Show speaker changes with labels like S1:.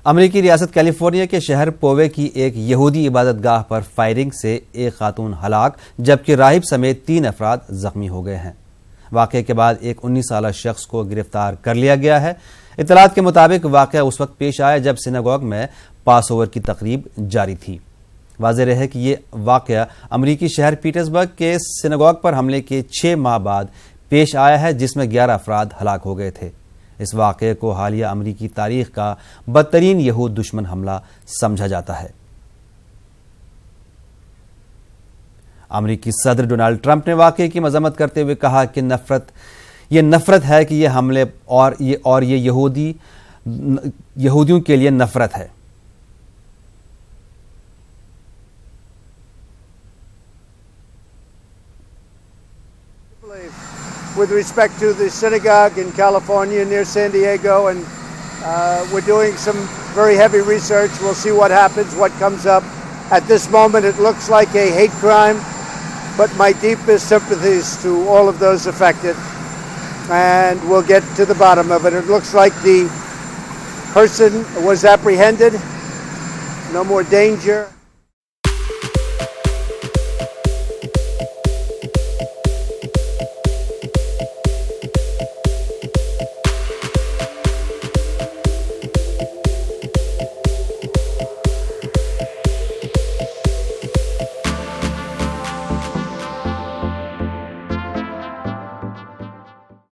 S1: امریکی ریاست کیلیفورنیا کے شہر پووے کی ایک یہودی عبادت گاہ پر فائرنگ سے ایک خاتون ہلاک جبکہ راہب سمیت 3 افراد زخمی ہو گئے ہیں۔ واقعے کے بعد ایک 19 سالہ شخص کو گرفتار کر لیا گیا ہے۔ اطلاعات کے مطابق واقعہ اس وقت پیش آیا جب سیناگوگ میں پاس اوور کی تقریب جاری تھی۔ واضح رہے کہ یہ واقعہ امریکی شہر پیٹرزبرگ کے سیناگوگ پر حملے کے 6 ماہ بعد پیش آیا ہے جس میں 11 افراد ہلاک ہو گئے تھے۔ اس واقعے کو حالیہ امریکی تاریخ کا بدترین یہود دشمن حملہ سمجھا جاتا ہے۔ امریکی صدر ڈونلڈ ٹرمپ نے واقعے کی مذمت کرتے ہوئے کہا کہ یہ نفرت ہے کہ یہ حملے اور یہ یہودیوں کے لیے نفرت ہے۔
S2: With respect to the synagogue in California near San Diego, and we're doing some very heavy research. We'll see what happens, what comes up. At this moment, it looks like a hate crime, but my deepest sympathies to all of those affected, and we'll get to the bottom of it. It looks like the person was apprehended, no more danger.